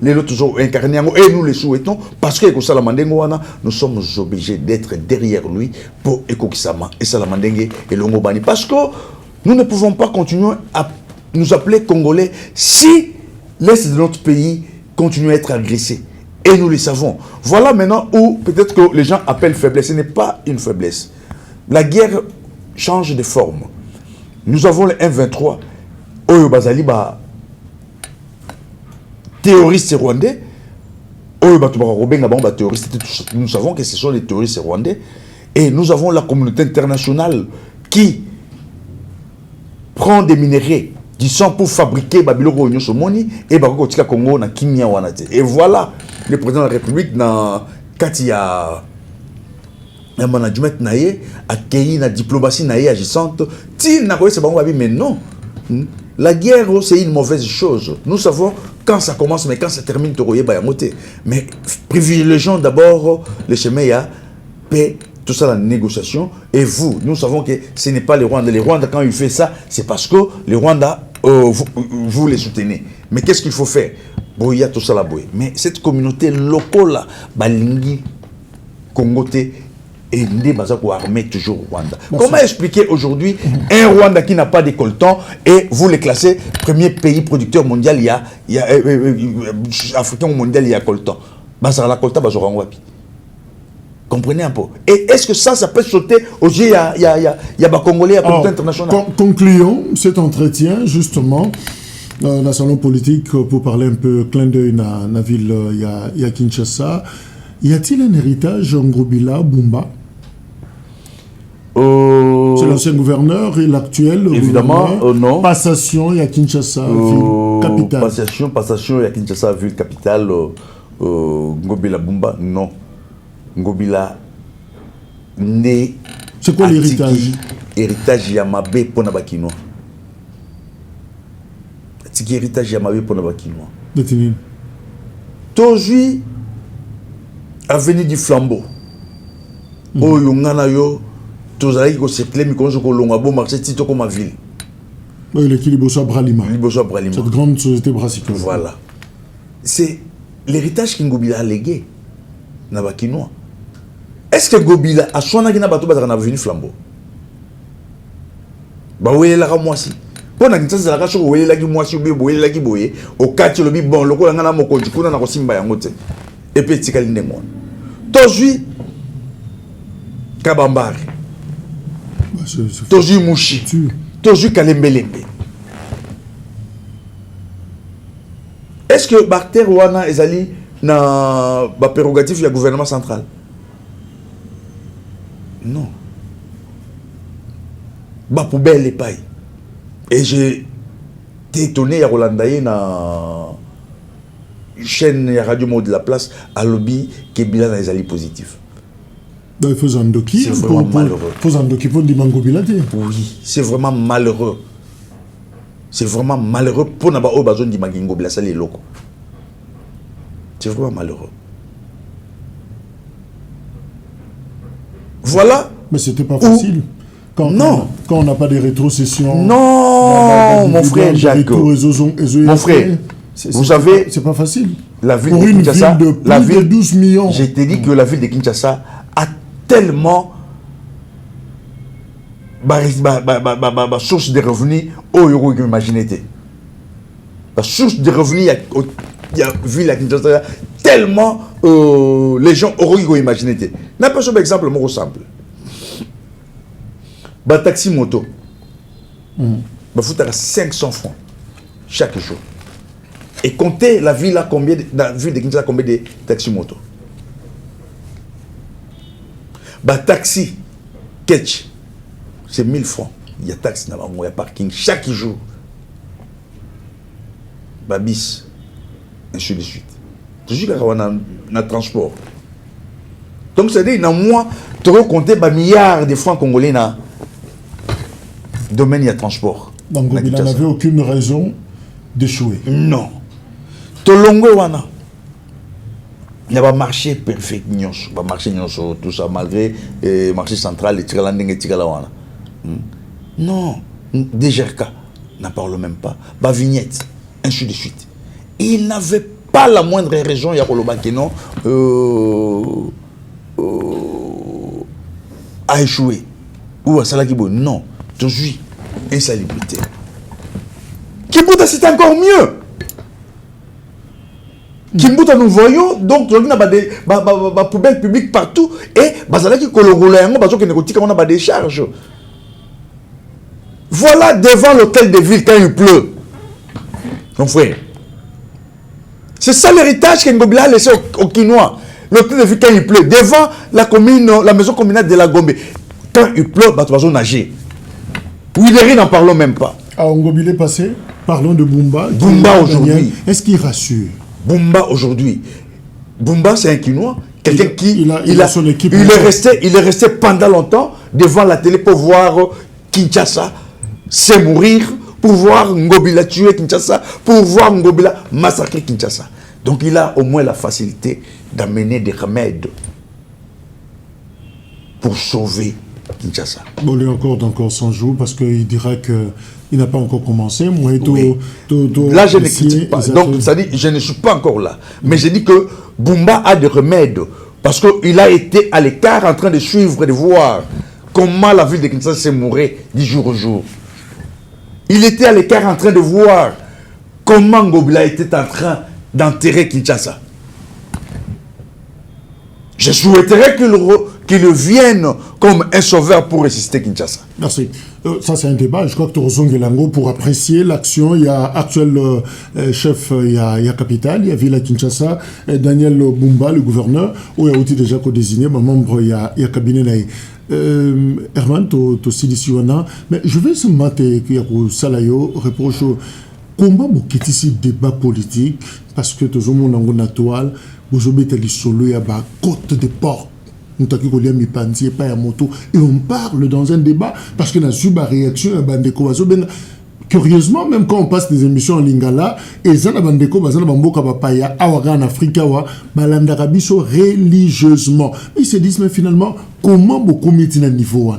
Speaker 2: les autres toujours incarnés, et nous les souhaitons, parce que nous sommes obligés d'être derrière lui pour Ekokisama et Salamandengue et Longobani. Parce que nous ne pouvons pas continuer à nous appeler Congolais si l'Est de notre pays continue à être agressé. Et nous le savons. Voilà maintenant où peut-être que les gens appellent faiblesse. Ce n'est pas une faiblesse. La guerre change de forme. Nous avons le M23, Oyo Bazali, terroristes rwandais, Oyo terroristes, nous savons que ce sont les terroristes rwandais, et nous avons la communauté internationale qui prend des minerais qui sont pour fabriquer Babiloko Nyosomoni et Bakotika Congo na Kimia Wanate. Et voilà le président de la République dans Katia. Le management naïe, accueilli la diplomatie naïe agissante, mais non. La guerre, c'est une mauvaise chose. Nous savons quand ça commence, mais quand ça termine, mais privilégions d'abord le chemin, paix, tout ça, la négociation. Et vous, nous savons que ce n'est pas les Rwandais. Les Rwandais, quand ils font ça, c'est parce que les Rwandais, vous les soutenez. Mais qu'est-ce qu'il faut faire? Bon, il y a tout ça là-bas. Mais cette communauté locale, Balingi, Congoté, et les Bazako armés toujours Rwanda. Comment expliquer aujourd'hui un Rwanda qui n'a pas de coltan et vous les classez premier pays producteur mondial, il y a africain mondial, il y a coltan. La coltan, Comprenez un peu. Et est-ce que ça peut sauter aux yeux, il y a des Congolais à la communauté internationale?
Speaker 1: Concluons cet entretien, justement, dans le salon politique, pour parler un peu clin d'œil dans la ville, il y a Kinshasa. Y a-t-il un héritage Ngobila Bumba? C'est l'ancien gouverneur et l'actuel.
Speaker 2: Évidemment, non.
Speaker 1: Passation, il y a Kinshasa, ville capitale.
Speaker 2: Passation, il y a Kinshasa, ville capitale. Ngobila Bumba, non. Ngobila né.
Speaker 1: C'est quoi l'héritage?
Speaker 2: Héritage Yamabe pour Nabakino. C'est héritage Yamabe pour Nabakino. Aujourd'hui, avenue du Flambeau. Oh, yongana yo. Tozali ko circuler mi konjo ko longa bo marché tito comme ma ville.
Speaker 1: Oui, l'équilibre soit Bralima.
Speaker 2: Bralima.
Speaker 1: Cette grande société brassicole.
Speaker 2: Voilà. C'est l'héritage que Ngobila a légué. Nabakinois. Est-ce que Ngobila a choisi na bato bazana avenue Flambeau? Ba wele la moi si. Pour na kinsa za la ka wele la ki moi si ou wele la ki boye au quartier lobi bon loko nga na mokonji kuna na ko simba yango te. Et puis tikali ndemo. Tozui Kabambari. Tozui Mouchi. Tozui Kalembelembe. Est-ce que Barter Wana ezali na ba prérogative du gouvernement central? Non. Ba poubelle les paille. Et j'ai été étonné à Rolandaye na chaîne Radio Mot de la Place à lobby qui bilan ezali positif.
Speaker 1: Il faut Zandoki.
Speaker 2: C'est vraiment malheureux.
Speaker 1: Il faut Zandoki pour dire Mangobilate.
Speaker 2: Oui, c'est vraiment malheureux. C'est vraiment malheureux pour n'avoir pas besoin de Magingo Blassa les locaux. C'est vraiment malheureux. Voilà.
Speaker 1: Mais c'était pas facile. Quand on n'a pas de rétrocession.
Speaker 2: Non, mon frère Jacques. Mon frère, vous savez,
Speaker 1: c'est pas facile.
Speaker 2: La ville
Speaker 1: pour
Speaker 2: de Kinshasa,
Speaker 1: ville de plus de 12 millions.
Speaker 2: J'ai été dit que la ville de Kinshasa a tellement source de revenus au euro imaginé. La source de revenus il y a ville à Kinshasa tellement les gens auront imaginé. N'a pas un exemple more simple. Ba taxi moto. Ba foutre 500 francs chaque jour. Et comptez la ville a combien la ville de Kinshasa combien de taxi moto. Bah taxi catch c'est 1000 francs. Il y a taxi là-bas, il y a parking chaque jour. Bah bis ainsi de suite. Toujours qu'on a transport. Donc c'est dire dans moi tu vas compter bah milliards de francs congolais dans domaine il y a transport.
Speaker 1: Donc il n'avait aucune raison d'échouer.
Speaker 2: Non. Tolongo wana. Il y a un marché perfect, un marché tout ça, malgré le marché central, les Tiralanding Tigalawana. Non, DGRK, n'en parle même pas. Bah, vignette, ainsi de suite. Il n'avait pas la moindre raison, il y a non, à échouer. Ou à Salakibo, non, toujours insalubrité. Kibuta, c'est encore mieux. Kimbuta nous voyons donc on a des poubelles publiques partout et bazalaki kolongola yango bazo ke nekotika on a des charges. Voilà devant l'hôtel de ville quand il pleut. Mon frère. C'est ça l'héritage que Ngobila a laissé au Kinois. L'hôtel de ville quand il pleut devant la commune la maison communale de la Gombe. Quand il pleut bazo nager. Willery n'en parlons même pas.
Speaker 1: À Ngobila passé, parlons de Bumba.
Speaker 2: Bumba aujourd'hui.
Speaker 1: Est-ce qu'il rassure?
Speaker 2: Bumba aujourd'hui. Bumba, c'est un Kinois. Quelqu'un qui
Speaker 1: il a son équipe.
Speaker 2: Il est resté pendant longtemps devant la télé pour voir Kinshasa se mourir, pour voir Ngobila tuer Kinshasa, pour voir Ngobila massacrer Kinshasa. Donc il a au moins la facilité d'amener des remèdes pour sauver Kinshasa.
Speaker 1: Bon, il est encore 100 jours parce qu'il dira qu'il n'a pas encore commencé. Moi,
Speaker 2: oui. Là, je ne critique pas. Donc, ça dit, je ne suis pas encore là. Mais je dis que Bumba a des remèdes parce qu'il a été à l'écart en train de suivre, de voir comment la ville de Kinshasa s'est mourée du jour au jour. Il était à l'écart en train de voir comment Ngobila était en train d'enterrer Kinshasa. Je souhaiterais qu'il vienne comme un sauveur pour résister Kinshasa.
Speaker 1: Merci. Ça, c'est un débat. Je crois que Torozon Gelango, pour apprécier l'action, il y a actuel chef, il y a Capital, il y a Villa Kinshasa, Daniel Bumba, le gouverneur, où il y a aussi déjà désigné, membre, il y a cabinet naï. Herman, tu Sidisiwana, mais je vais se mettre, qu'il y a Salayo, reproche comment vous quittez ce débat politique, parce que tout le monde est en toile, vous avez été solo, il y a une côte de porte. Et on parle dans un débat parce que dans la réaction, curieusement, même quand on passe des émissions en lingala, et ça, en Afrique, religieusement. Ils se disent, mais finalement, comment vous commettez un niveau?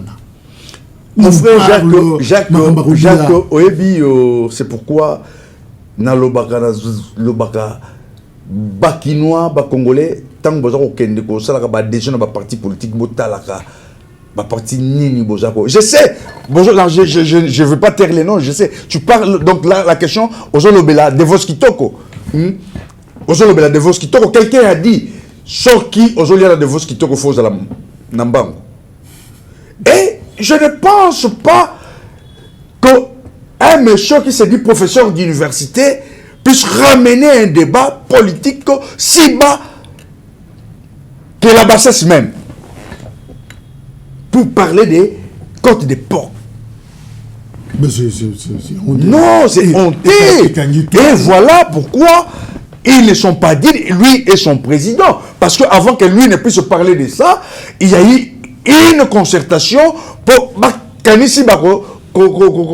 Speaker 2: Mon frère Jacques Oebi, c'est pourquoi dans le Bakinois, Congolais, tant que vous avez des gens dans le parti politique, parti Nini Bozako. Je sais, je ne veux pas taire les noms, je sais. Tu parles, donc là, la question, Ozolobela de Voskitoko. Ozolobela de Voskitoko, quelqu'un a dit, Sorki Ozolia de Voskitoko Fos à la Nambango. Et je ne pense pas qu'un monsieur qui se dit professeur d'université puisse ramener un débat politique si bas que la bassesse même pour parler des côtes des porcs.
Speaker 1: Mais c'est
Speaker 2: non, c'est honteux. Et voilà pourquoi ils ne sont pas dit, lui et son président. Parce qu'avant que lui ne puisse parler de ça, il y a eu une concertation pour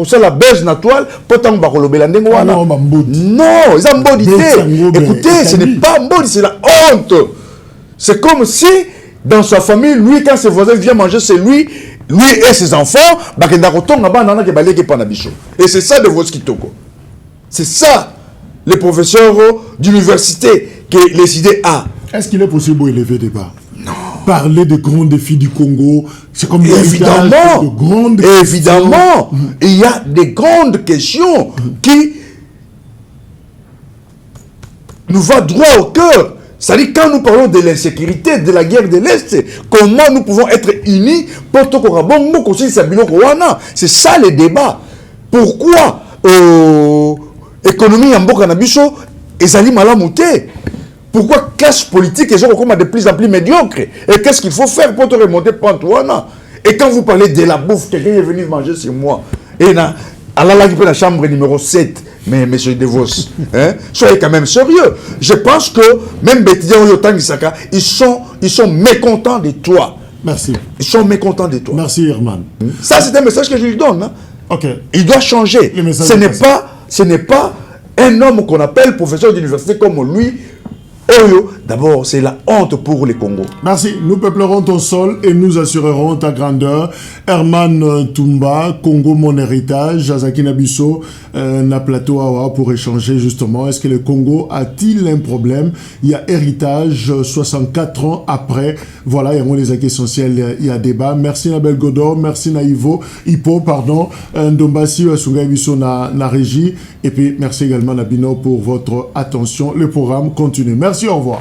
Speaker 2: c'est la baisse naturelle pour tant que non, ils ont écoutez, ce n'est pas mbodi, c'est la honte. C'est comme si dans sa famille, lui, quand ses voisins viennent manger, c'est lui et ses enfants, et c'est ça de Voskitoko. C'est ça, les professeurs d'université, que les idées a.
Speaker 1: Est-ce qu'il est possible d'élever le débat? Non. Parler des grands défis du Congo, c'est comme
Speaker 2: évidemment, évidemment, il y a des grandes questions qui nous vont droit au cœur. C'est-à-dire, quand nous parlons de l'insécurité, de la guerre de l'Est, comment nous pouvons être unis pour tout c'est ça le débat. Pourquoi l'économie en Bokanabiso est allée mal monter? Pourquoi classe politique est de plus en plus médiocre? Et qu'est-ce qu'il faut faire pour te remonter Pantouana? Et quand vous parlez de la bouffe, quelqu'un est venu manger chez moi. Et là, à la chambre numéro 7, mais monsieur Devos, hein, soyez quand même sérieux. Je pense que même Bétidian Yotan Isaka, ils sont mécontents de toi.
Speaker 1: Merci.
Speaker 2: Ils sont mécontents de toi.
Speaker 1: Merci Herman.
Speaker 2: Ça, c'est un message que je lui donne. Hein.
Speaker 1: Ok.
Speaker 2: Il doit changer. Ce n'est pas un homme qu'on appelle professeur d'université comme lui. D'abord, c'est la honte pour les Congos.
Speaker 1: Merci. Nous peuplerons ton sol et nous assurerons ta grandeur. Herman Tumba, Congo, mon héritage. Jazaki Nabiso, na plateau pour échanger justement. Est-ce que le Congo a-t-il un problème? Il y a héritage 64 ans après. Voilà, il y a les acquis essentiels. Il y a débat. Merci Nabel Godor. Merci Naïvo. Hippo, pardon. Ndombasi, Sunga Biso na régie. Et puis, merci également Nabino pour votre attention. Le programme continue. Merci, au revoir.